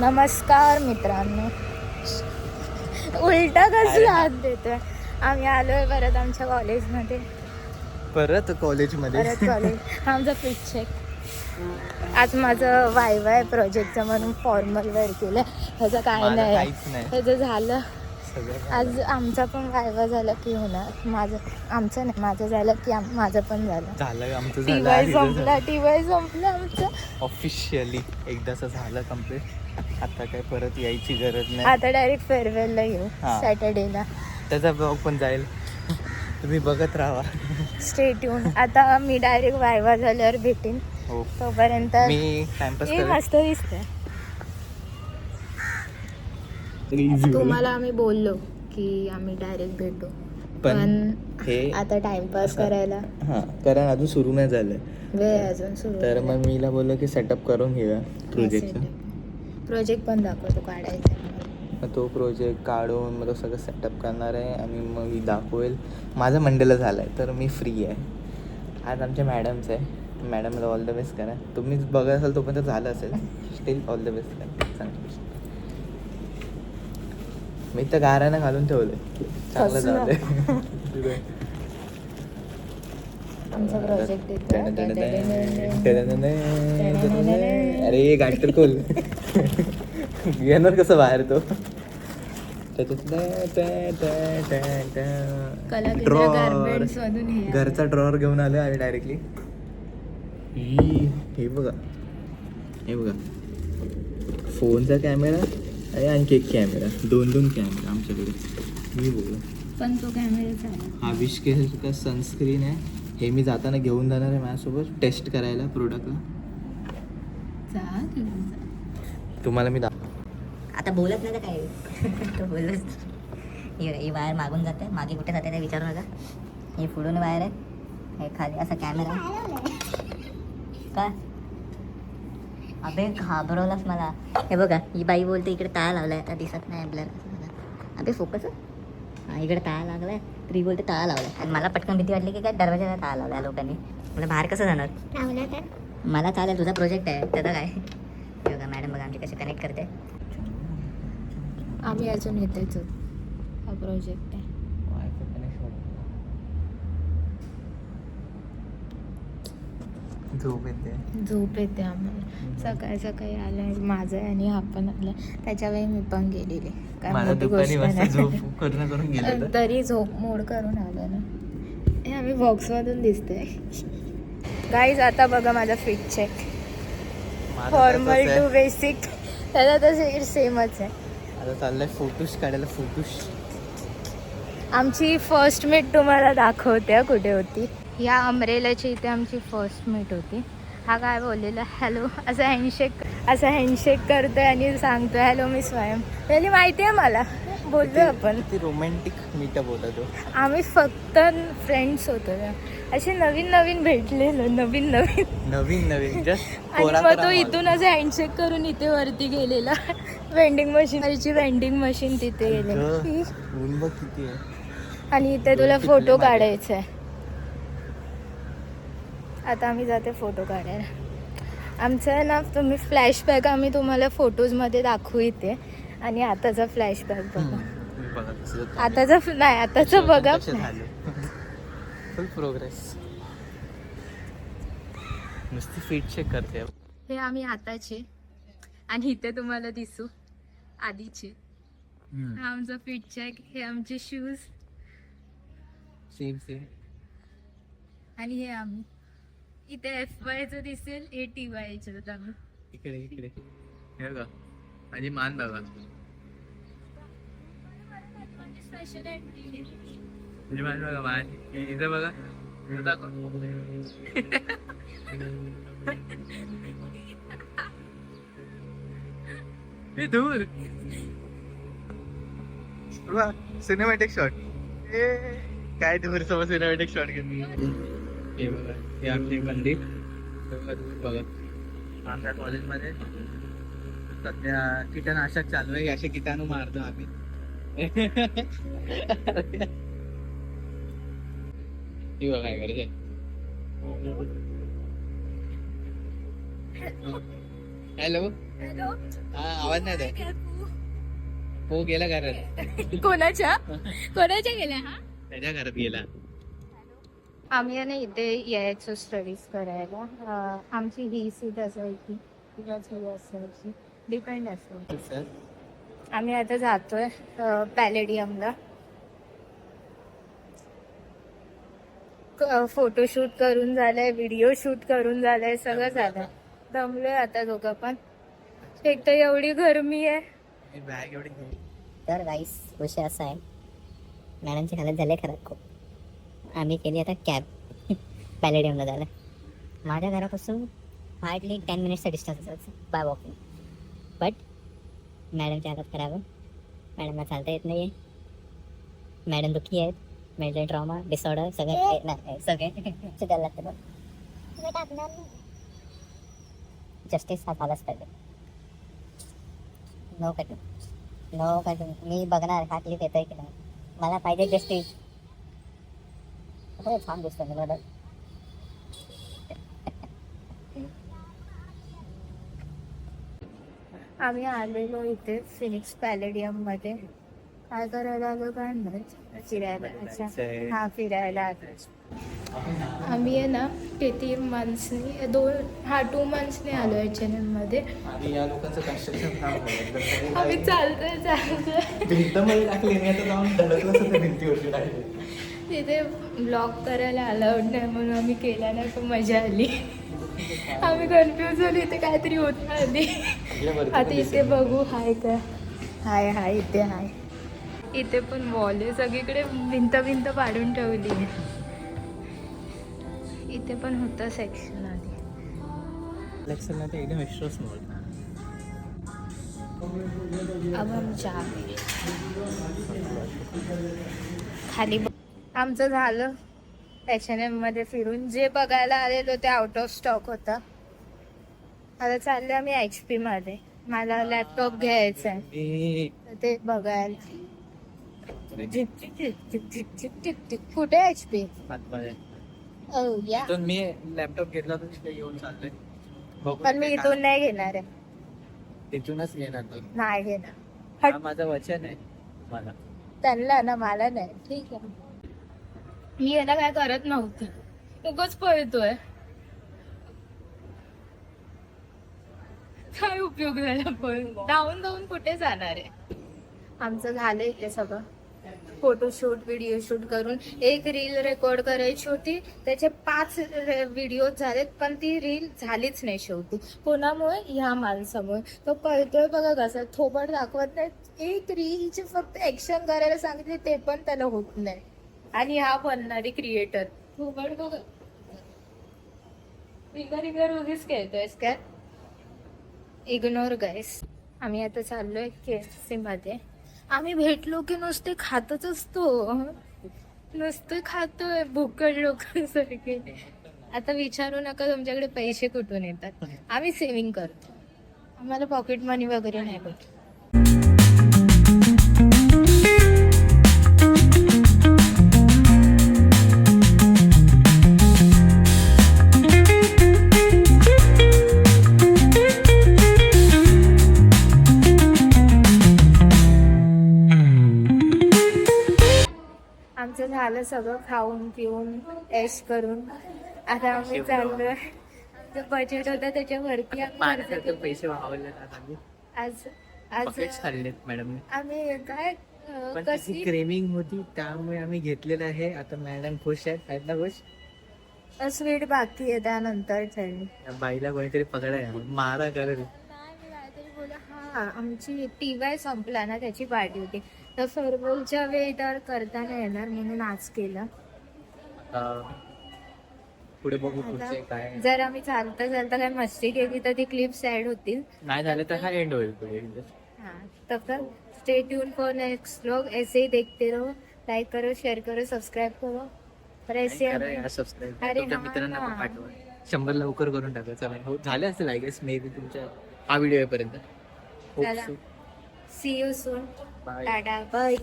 नमस्कार मित्रांनो. उलटा कसं हात देतोय. आम्ही आलोय परत आमच्या कॉलेजमध्ये. परत कॉलेजमध्ये आमचं फिट चेक. आज माझं वायवा आहे प्रोजेक्टचं म्हणून फॉर्मल वेअर केलं. ह्याचं काय नाही, ह्याचं झालं. आज आमचा पण वायवा झाला की होणार. आमचं नाही, माझं झालं की माझं पण झालं. आमचं टीवाय संपलं आमचं ऑफिशियली. एकदाच झालं कम्प्लीट. आता काय परत यायची गरज नाही. आता डायरेक्ट फेअरवेलला येऊ सॅटर्डेला. त्याचा ब्लॉग पण जाईल, तुम्ही बघत राहा. Stay tune. आता मी डायरेक्ट वायवा झाल्यावर भेटेन. हो, तोपर्यंत मी टाइमपास मस्त दिसतंय. तुम्हाला आम्ही बोललो की आम्ही डायरेक्ट भेटू, पण हे आता टाइमपास करायला कारण अजून सुरू नाही झालंय, वेळ अजून सुरू. तर मग मीला बोललो की सेटअप करून घेऊया प्रोजेक्ट पण दाखवतो काढायचा. मग तो प्रोजेक्ट काढून मग तो सगळं सेटअप करणार आहे आणि मग मी दाखवेल. माझं मंडेला झालं आहे तर मी फ्री आहे. आज आमच्या मॅडमचं आहे. मॅडमला ऑल द बेस्ट करा. तुम्हीच बघत असाल तोपर्यंत झालं असेल. स्टील ऑल द बेस्ट करा. चांगलं. मी तर गारानं घालून ठेवलं, चांगलं झालं. आमचा प्रोजेक्ट अरे गाडी तर खोल. येणार कसं बाहेर तो. घरचा ड्रॉवर घेऊन आलो आणि डायरेक्टली हे बघा फोनचा कॅमेरा आणि आणखी एक कॅमेरा, दोन कॅमेरा आमच्याकडे. मी बोलू पण तो कॅमेरा हा विश का सनस्क्रीन आहे. हे मी जाताना घेऊन जाणार आहे माझ्यासोबत टेस्ट करायला प्रोडक्टला. तुम्हाला मी आता बोलत नाही काय तो बोलत. ही वायर मागून जाते, मागे कुठे जाते ते विचारू नका. ही पुढून वायर आहे, हे खाली असा कॅमेरा. काय अबे घाबरवलास मला. हे बघा, ही बाई बोलते इकडे ताळ लावलाय, आता दिसत नाही आपल्याला. अबे फोकस. हा, इकडे ताळ लागलाय, तर ही बोलते ताळ लावलाय. आणि मला पटकन भीती वाटली की काय दरवाजाला ताळ लावलाय लोकांनी. मला बाहेर कसं जाणार. मला चालेल, तुझा प्रोजेक्ट आहे त्याचा काय. हे बघा मॅडम, बघा आमची कशी कनेक्ट करते. आम्ही अजून येतेच. हा प्रोजेक्ट आहे. झोप येते आम्हाला. सकाळी सकाळी आलं माझं आणि हा पण आलं. त्याच्या वेळी मी पण गेलेले, तरी झोप मोड करून आलं ना. हे आम्ही बॉक्समधून दिसतोय गाईज. आता बघा माझा fit check, formal to basic. त्याला तर सेमच आहे. आता चाललंय फोटोज काढायला. आमची फर्स्ट मीट तुम्हाला दाखवते कुठे होती. या अमरेलाची इथे आमची फर्स्ट मीट होती. हा काय बोललेला, हॅलो असं हँडशेक करतोय आणि सांगतोय हॅलो मी स्वयं. त्याला माहिती आहे मला, बोललो आपण. रोमॅन्टिक मीटअप होता तो. आम्ही फक्त फ्रेंड्स होतो, असे नवीन भेटलेलो. नवीन जस्ट. आणि मग तो इथून असं हँडशेक करून इथे वरती गेलेला. वेंडिंग मशीन तिथे गेलेली. ऊन बघ किती आहे. आणि इथे तुला फोटो काढायचा आहे. आता आम्ही जाते फोटो काढायला. आमचं आहे ना, तुम्ही फ्लॅशबॅक आम्ही तुम्हाला फोटोजमध्ये दाखवू इथे. आणि आताचा फ्लॅशबॅक बघा. आताचं बघा. फुल प्रोग्रेस. नुसती फिट चेक करते. हे आम्ही आताचे आणि इथे तुम्हाला दिसू आधीचे. हा आमचा फिट चेक. हे आमचे शूज. सेम. आणि हे आम्ही इथे FYचं दिसेल, हे TYचं. आम्ही इकडे हे बघा, माझी मान बघा. तुझी मान बघा, मान इथे बघा. दूर सिनेमॅटिक शॉट. काय दूर समोर सिनेमॅटिक शॉट घेतली. हे बघा, हे आमचे मंदिर बघा. आमच्या कॉलेजमध्ये सध्या कीटकनाशक चालू आहे. असे कीटाणू मारतो आम्ही. काय करायचं. हॅलो हा आवाज नाही येत. हो गेला घरात. कोणाच्या गेल्या हा त्याच्या घरात गेला. आम्ही आहे ना इथे यायचो स्टडीज करायला. आमची ही सीट असायची किंवा ही असायची, डिपेंड असायची. सर आम्ही आता जातोय पॅलेडियमला. फोटोशूट करून झालंय, व्हिडिओ शूट करून झालंय, सगळं झालंय. दमलोय आता दोघं पण. एक तर एवढी गरमी आहे. बॅग एवढी घेऊन. तर गाईस विषय असा आहे, मॅडमची हालत झाली खराब खूप. आम्ही केली आता कॅब पॅलेडियमला जायला. माझ्या घरापासून हार्डली 10 मिनिट्सचा डिस्टन्स असायचं बाय वॉकिंग. बट मॅडमची हालत खराब आहे, मॅडमला चालता येत नाही आहे, मॅडम दुःखी आहेत, मेंटल ट्रॉमा डिसऑर्डर सगळे द्यायला लागतं. बघ जस्टिस हा झालाच पाहिजे. नो कटू मी बघणार हा क्लिप येतोय की नाही. मला पाहिजे जस्टिस. छान दिसतो मी बघ. आम्ही आलेलो इथे फिनिक्स पॅलेडियम मध्ये. काय करायला आलो काय माहित. फिरायला. अच्छा हा फिरायला आलो. आम्ही आहे ना किती मंथ्सनी 2 मंथ्सनी आलो HNM मध्ये. आणि या लोकांचं कन्स्ट्रक्शन काम झालं. आम्ही चालतोय भिंतमध्ये टाकले मी आता जाऊन धडकलंच होतं भिंतीवरती टाकले. तिथे ब्लॉग करायला अलाउड नाही म्हणून आम्ही केला नाही, पण मजा आली. आम्ही कन्फ्युज झालो, इथे काहीतरी होत आली. आता इथे बघू हाय का. हाय इथे हाय. इथे पण वॉल आहे, सगळीकडे भिंत पाडून ठेवली आहे. इथे पण होतं सेक्शन आधी. एकदम एक्स्ट्रा स्मॉल. अब हम खाली आमचं झालं H&M मध्ये फिरून. जे बघायला आलेलो ते आउट ऑफ स्टॉक होता. आता चालले आम्ही HP मध्ये. मला लॅपटॉप घ्यायचा आहे ते बघायला. कुठे HP? इथून मी लॅपटॉप घेतला तर तिथे घेऊन चाललोय. पण मी इथून नाही घेणार आहे. तिथूनच घेणार तो. नाही घेणार. हा माझं वचन आहे मला. त्यांना ना, मला नाही. ठीक आहे. मी याला काय करत नव्हती. उगाच पळतोय. काय उपयोग झाला पळून. धावून कुठे जाणार आहे. आमचं झालंय इथे सगळं. फोटोशूट व्हिडिओ शूट करून एक रील रेकॉर्ड करायची होती. त्याचे 5 व्हिडिओ झालेत, पण ती रील झालीच नाही शेवटी. कोणामुळे? ह्या माणसामुळे. तो कळतोय बघा कसं थोबड दाखवत नाही. एक रीलची फक्त ऍक्शन करायला सांगितली ते पण त्याला होत नाही. आणि हा बनणारी क्रिएटर थोबड बघा. रिगर उगीच खेळतोयस काय. इग्नोर गाईस. आम्ही आता चाललोय KFC मध्ये. आम्ही भेटलो की नुसते खातच असतो. नुसते खातोय भुक्कड लोकांसारखे. आता विचारू नका तुमच्याकडे पैसे कुठून येतात. आम्ही सेव्हिंग करतो. आम्हाला पॉकेट मनी वगैरे नाही भेटत. आमचं झालं सगळं खाऊन पिऊन ऐश करून. आता आम्ही चाललोय. आमचं बजेट होतं त्याच्यावरती आम्ही पैसे वावरले आज खाल्लेत मॅडम. आम्ही काय पण त्याची क्रेविंग होती त्यामुळे आम्ही घेतलेलं आहे. आता मॅडम खुश आहेत ना. खुश. स्वीट बाकी आहे त्यानंतर ठरली. बाईला कोणीतरी पकडाय मारा करेल. हा आमची TY संपला ना, त्याची पार्टी होती. तर फेअरवेलच्या वेळी तर करता नाही येणार म्हणून आज केलं. पुढे बघू पुढचे काय. जर आम्ही चालता काय मस्ती केली तर ती क्लिप्स ऍड होतील. नाही झालं तर हा एंड होईल पुढे. हाँ तब तक stay tune for next vlog. ऐसे ही देखते रहो. लाइक करो, शेयर करो, सब्सक्राइब करो. पर ऐसे सबस्क्राईब अरे तुमच्या हा मित्रांना पण ना. पाठवा. 100 लवकर करून टाका. चला हो झाले असेल आय गेस मे बी तुमच्या हा व्हिडिओ पर्यंत. चला. See you soon. Bye. Tata bye.